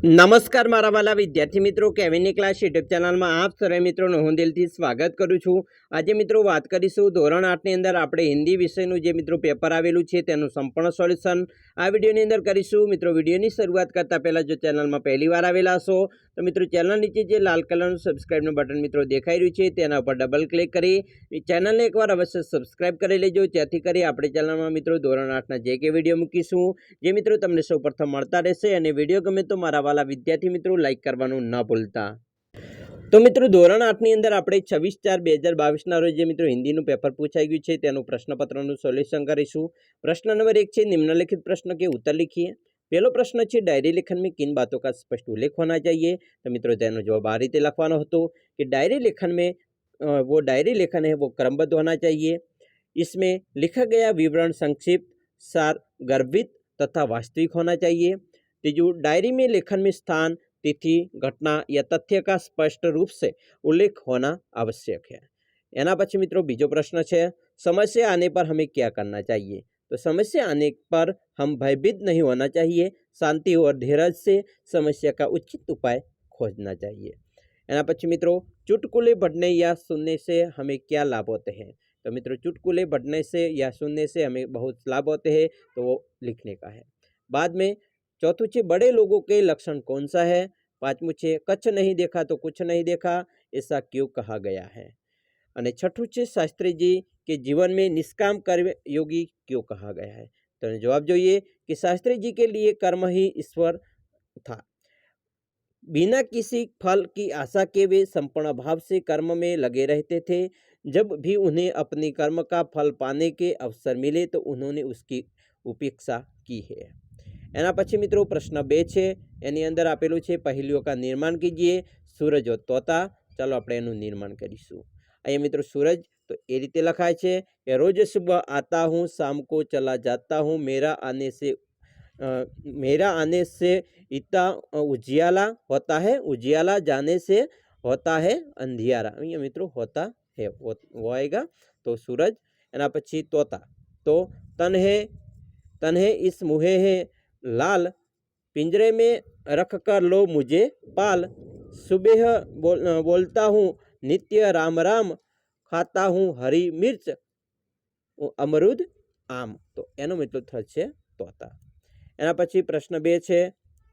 નમસ્કાર મારા વાલા વિદ્યાર્થી મિત્રો, કેવિનની ક્લાસ યુટ્યુબ ચેનલમાં આપ સર્વે મિત્રોનું હું દિલથી સ્વાગત કરું છું। આજે મિત્રો વાત કરીશું ધોરણ 8ની અંદર આપણે હિન્દી વિષયનું જે મિત્રો પેપર આવેલું છે તેનું સંપૂર્ણ સોલ્યુશન આ વિડીયોની અંદર કરીશું। મિત્રો વિડીયોની શરૂઆત કરતાં પહેલાં જો ચેનલમાં પહેલી વાર આવેલા હશો તો મિત્રો ચેનલ નીચે જે લાલ કલરનું સબસ્ક્રાઇબનું બટન મિત્રો દેખાઈ રહ્યું છે તેના ઉપર ડબલ ક્લિક કરી ચેનલને એકવાર અવશ્ય સબસ્ક્રાઇબ કરી લેજો, જેથી કરી આપણી ચેનલમાં મિત્રો ધોરણ 8ના જે કે વિડીયો મૂકીશું જે મિત્રો તમને સૌપ્રથમ મળતા રહેશે। અને વિડીયો ગમે તો મારા વાલા વિદ્યાર્થી મિત્રો લાઈક કરવાનું ન ભૂલતા। તો મિત્રો ધોરણ 8ની અંદર આપણે 26/4/2022ના રોજ જે મિત્રો હિન્દીનું પેપર પૂછાઈ ગયું છે તેનું પ્રશ્નપત્રનું સોલ્યુશન કરીશું। प्रश्न नंबर 1 છે निम्नलिखित प्रश्न के उत्तर लिखिए। पहलो प्रश्न है डायरी लेखन में किन बातों का स्पष्ट उल्लेख होना चाहिए। तो मित्रों तेनो जवाब आ रीते लखवानो हतो कि डायरी लेखन में वो डायरी लेखन है वो क्रमबद्ध होना चाहिए। इसमें लिखा गया विवरण संक्षिप्त, सार, गर्भित तथा वास्तविक होना चाहिए। तीजू डायरी में लेखन में स्थान, तिथि, घटना या तथ्य का स्पष्ट रूप से उल्लेख होना आवश्यक है। एना पछी मित्रों बीजो प्रश्न है समस्या आने पर हमें क्या करना चाहिए। तो समस्या आने पर हम भयभीत नहीं होना चाहिए, शांति और धीरज से समस्या का उचित उपाय खोजना चाहिए। एना पछी मित्रों चुटकुले पढ़ने या सुनने से हमें क्या लाभ होते हैं। तो मित्रों चुटकुले पढ़ने से या सुनने से हमें बहुत लाभ होते हैं, तो वो लिखने का है। बाद में चौथों छे बड़े लोगों के लक्षण कौन सा है। पांचवों छे कच्छ नहीं देखा तो कुछ नहीं देखा, ऐसा क्यों कहा गया है। और छठू छे शास्त्री जी के जीवन में निष्काम कर्म योगी क्यों कहा गया है। तो जवाब જોઈએ कि शास्त्री जी के लिए कर्म ही ईश्वर था। बिना किसी फल की आशा के वे संपूर्ण भाव से कर्म में लगे रहते थे। जब भी उन्हें अपनी कर्म का फल पाने के अवसर मिले तो उन्होंने उसकी उपेक्षा की है। एना पछी मित्रों प्रश्न 2 है, एनी अंदर आपेलू है पहेलियों का निर्माण कीजिए। सूरज और तोता, चलो આપણે એનું निर्माण કરીશું। અહીંયા મિત્રો सूरज तो ए रीते लखाय છે कि रोज सुबह आता हूँ, शाम को चला जाता हूँ, मेरा आने से इतना उजियाला होता है, उजियाला जाने से होता है अंधियारा। અહીંયા મિત્રો होता है वो आएगा तो सूरज। एना पछी तोता तो तन है इस मुहे है लाल, पिंजरे में रख कर लो मुझे पाल, सुबह बोलता हूँ नित्य राम राम, खाता हूँ हरी मिर्च अमरूद आम। तो एनो मित्रों थશે तोता। एना पछी प्रश्न 2 है,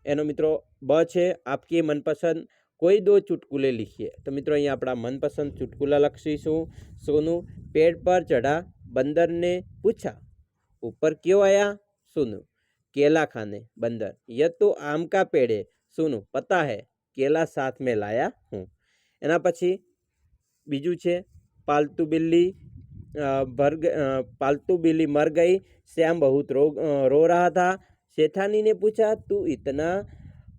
एनो मित्रों ब है आपकी मनपसंद कोई 2 चुटकुले लिखिए। तो मित्रों अहीं आपड़ा मनपसंद चुटकुला लखीशुं। सोनू पेड़ पर चढ़ा, बंदर ने पूछा ऊपर क्यों आया। सोनू केला खाने। बंदर यह तो आम का पेड़ है। सोनू पता है, केला साथ में लाया हूँ। एना पछी बीजू छे पालतू बिल्ली मर गई, श्याम बहुत रो रहा था। सेठानी ने पूछा तू इतना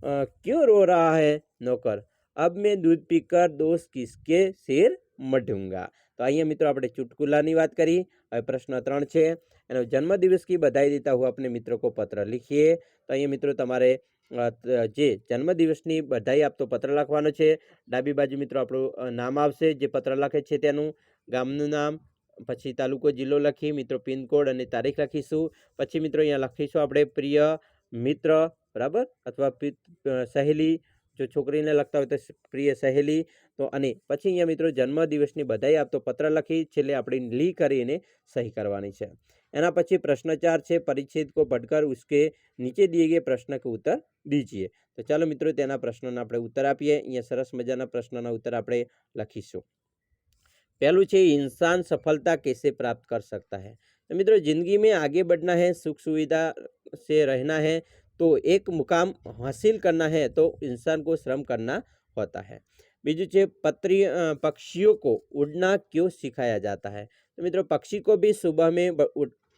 क्यों रो रहा है। नौकर अब मैं दूध पीकर दोस्त किसके सिर मढ़ूंगा। तो अहीं मित्रों आपणे चुटकुलानी बात करी। हवे प्रश्न 3 है, एनो जन्मदिवस की बधाई देता हुआ अपने मित्रों को पत्र लिखिए। तो अहीं मित्रों तमारे जे जन्मदिवसनी बधाई आपतो पत्र लखवानो छे। डाबी बाजू मित्रों आपणुं नाम आवशे, जे पत्र लखे छे तेनुं गामनुं नाम, पछी तालुको जिल्लो लखी मित्रों पिनकोड अने तारीख लखीशुं। पछी मित्रों अहींया लखीशुं आपणे प्रिय मित्र बराबर अथवा सहेली, जो छोकरीने लखता होय तो प्रिय सहेली। तो अने पछी अहींया मित्रों जन्मदिवसनी बधाई आपतो पत्र लखी छेल्ले आपणे ली करीने सही करवानी छे। एना पछी प्रश्न 4 है परिच्छेद को पढ़कर उसके नीचे दिए गए प्रश्न के उत्तर दीजिए। तो चलो मित्रों तेना प्रश्नोना आपणे उत्तर आपीए। अहींया सरस मजाना प्रश्नोना उत्तर आपणे लखीशुं। पहलू है इंसान सफलता कैसे प्राप्त कर सकता है। तो मित्रों जिंदगी में आगे बढ़ना है, सुख सुविधा से रहना है, तो एक मुकाम हासिल करना है तो इंसान को श्रम करना होता है। बीजू है पक्षियों को उड़ना क्यों सिखाया जाता है। तो मित्रों पक्षी को भी सुबह में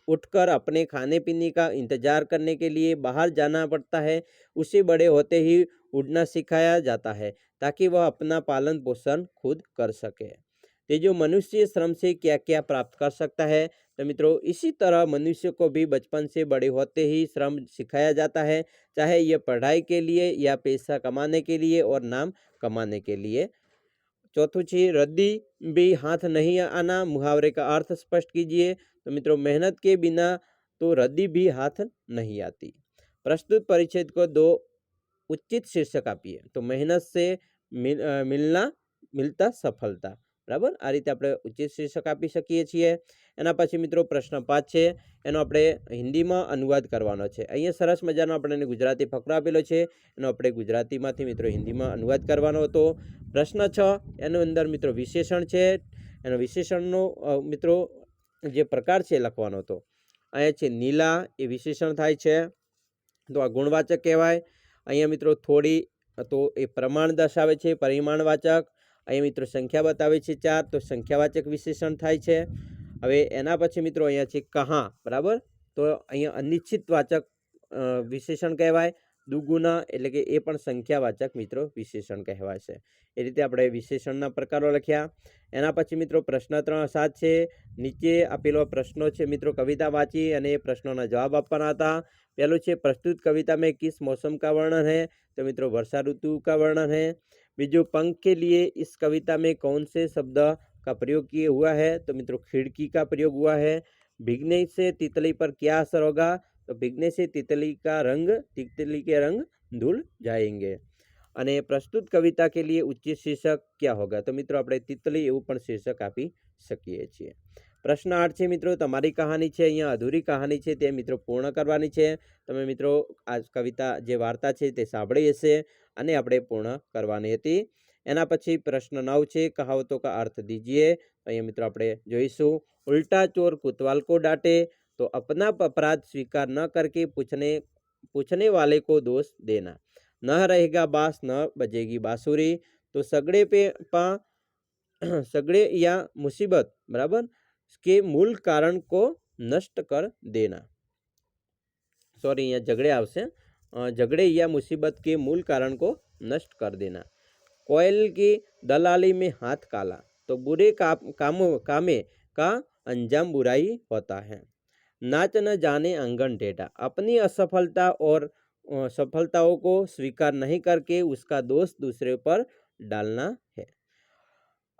उठकर अपने खाने पीने का इंतजार करने के लिए बाहर जाना पड़ता है। उसे बड़े होते ही उड़ना सिखाया जाता है ताकि वह अपना पालन पोषण खुद कर सके। ये जो मनुष्य श्रम से क्या क्या प्राप्त कर सकता है। तो मित्रों इसी तरह मनुष्य को भी बचपन से बड़े होते ही श्रम सिखाया जाता है, चाहे यह पढ़ाई के लिए या पैसा कमाने के लिए और नाम कमाने के लिए। चौथों है रद्दी भी हाथ नहीं आना, मुहावरे का अर्थ स्पष्ट कीजिए। तो मित्रों मेहनत के बिना तो रद्दी भी हाथ नहीं आती। प्रस्तुत परिच्छेद को 2 ઉચિત શીર્ષક આપીએ તો મહેનત સે મિલતા સફળતા, બરાબર। આ રીતે આપણે ઉચિત શીર્ષક આપી શકીએ છીએ। એના પછી મિત્રો પ્રશ્ન 5 છે, એનો આપણે હિન્દીમાં અનુવાદ કરવાનો છે। અહીંયા સરસ મજાનો આપણને ગુજરાતી ફકરો આપેલો છે, એનો આપણે ગુજરાતીમાંથી મિત્રો હિન્દીમાં અનુવાદ કરવાનો હતો। પ્રશ્ન 6 એનો અંદર મિત્રો વિશેષણ છે, એનો વિશેષણનો મિત્રો જે પ્રકાર છે લખવાનો હતો। અહીંયા છે નીલા, એ વિશેષણ થાય છે, તો આ ગુણવાચક કહેવાય। અહીંયા મિત્રો થોડી, તો એ પ્રમાણ દર્શાવે છે, પરિમાણવાચક। અહીંયા મિત્રો સંખ્યા બતાવે છે 4, તો સંખ્યાવાચક વિશેષણ થાય છે। હવે એના પછી મિત્રો અહીંયા છે કહા, બરાબર, તો અહીંયા અનિશ્ચિત વાચક વિશેષણ કહેવાય। દુગુના એટલે કે એ પણ સંખ્યાવાચક મિત્રો વિશેષણ કહેવાય છે। એ રીતે આપણે વિશેષણના પ્રકારો લખ્યા। એના પછી મિત્રો પ્રશ્ન 3-7 છે, નીચે આપેલો પ્રશ્નો છે મિત્રો કવિતા વાંચી અને એ પ્રશ્નોના જવાબ આપવાના હતા। पहलू છે प्रस्तुत कविता में किस मौसम का वर्णन है, तो मित्रों वर्षा ऋतु का वर्णन है। बीजू पंख के लिए इस कविता में कौन से शब्द का प्रयोग किया हुआ है, तो मित्रों खिड़की का प्रयोग हुआ है। भीगने से तितली पर क्या असर होगा, तो भीगने से तितली के रंग धुल जाएंगे। અને પ્રસ્તુત કવિતા કે लिए ઉચ્ચ શીર્ષક क्या होगा, तो મિત્રો આપણે તિતલી એવું પણ શીર્ષક આપી શકીએ છીએ। પ્રશ્ન 8 છે મિત્રો તમારી કહાની છે, અહીંયા અધૂરી કહાની છે તે મિત્રો પૂર્ણ કરવાની છે। તમે મિત્રો આ કવિતા જે વાર્તા છે તે સાંભળી હશે અને આપણે પૂર્ણ કરવાની હતી। એના પછી પ્રશ્ન 9 છે, કહાવતों का अर्थ दीजिए। અહીંયા મિત્રો આપણે જોઈશું, ઉલ્ટા ચોર કોતવાલ को डांटे, तो अपना अपराध स्वीकार न करके पूछने वाले को दोष देना। न रहेगा बांस न बजेगी बांसुरी, तो सगड़े या मुसीबत, बराबर, के मूल कारण को नष्ट कर देना। सॉरी, यहाँ झगड़े आवशे, झगड़े या मुसीबत के मूल कारण को नष्ट कर देना। कोयल की दलाली में हाथ काला, तो बुरे कामे का अंजाम बुराई होता है। नाच न जाने आंगन टेढ़ा, अपनी असफलता और सफलताओं को स्वीकार नहीं करके उसका दोष दूसरे पर डालना है।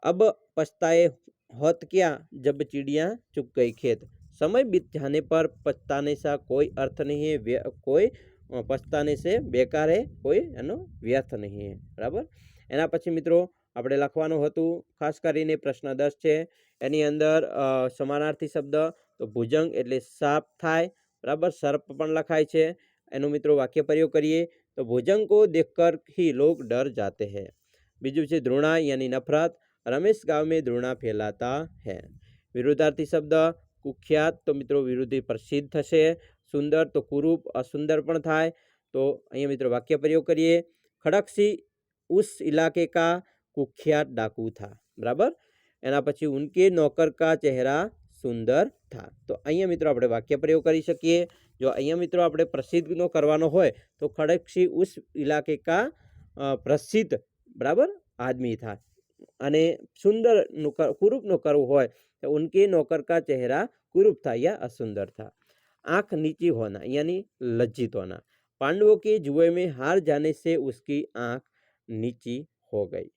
अब पछताए होत क्या जब चिड़िया चुग गई खेत, समय बीत जाने पर पछताने सा कोई अर्थ नहीं है, कोई पछताने से बेकार है, कोई एनो व्यर्थ नहीं है, बराबर। एना पछी मित्रों આપણે લખવાનું હતું, ખાસ કરીને પ્રશ્ન 10 છે, એની અંદર સમાનાર્થી શબ્દ, તો ભુજંગ એટલે સાપ થાય, બરાબર, સર્પ પણ લખાય છે। એનું મિત્રો વાક્ય પ્રયોગ કરીએ તો ભુજંગ को देखकर ही लोग डर जाते हैं। બીજું છે દ્રોણા यानी नफरत, रमेश गांव में द्रोणा फैलाता है। विरुद्धार्थी शब्द कुख्यात, तो मित्रों विरुद्धि प्रसिद्ध થશે। सुंदर तो कुरूप असुंदर पण थाय, तो અહીંયા મિત્રો વાક્ય પ્રયોગ કરીએ, खड़कसी उस इलाके का कुख्यात डाकू था, बराबर। एना पछी उनके नौकर का चेहरा सुंदर था, तो अहींया मित्रों आपणे वाक्य प्रयोग करी शकीए। जो अहींया मित्रों आपणे प्रसिद्धनो करवानो होय तो खड़कसी उस इलाके का प्रसिद्ध, बराबर, आदमी था। अने सुंदर कुरूपनो करवो होय तो उनके नौकर का चेहरा कुरूप था या असुंदर था। आंख नीची होना यानी लज्जित होना, पांडवों के जुए में हार जाने से उसकी आंख नीची हो गई।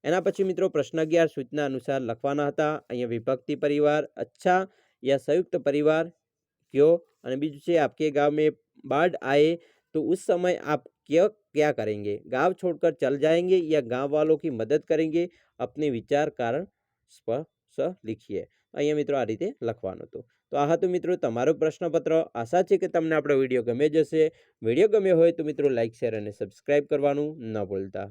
एना पछी मित्रों प्रश्न 11 सूचना अनुसार लखवाना हता। अहींया विभक्ति परिवार, अच्छा या संयुक्त परिवार क्यों, अने बीजुं छे आपके गांव में बाढ़ आए तो उस समय आप क्या करेंगे, गांव छोड़कर चल जाएंगे या गांव वालों की मदद करेंगे, अपने विचार कारण स्पष्ट लिखिए। अहींया मित्रों आ रीते लखवानुं हतुं। तो आ हतुं मित्रों तमारुं प्रश्नपत्र। आशा छे के तमने आपणो विडियो गमे जशे। विडियो गम्यो होय तो मित्रों लाइक, शेर अने सब्सक्राइब करवानुं न भूलता।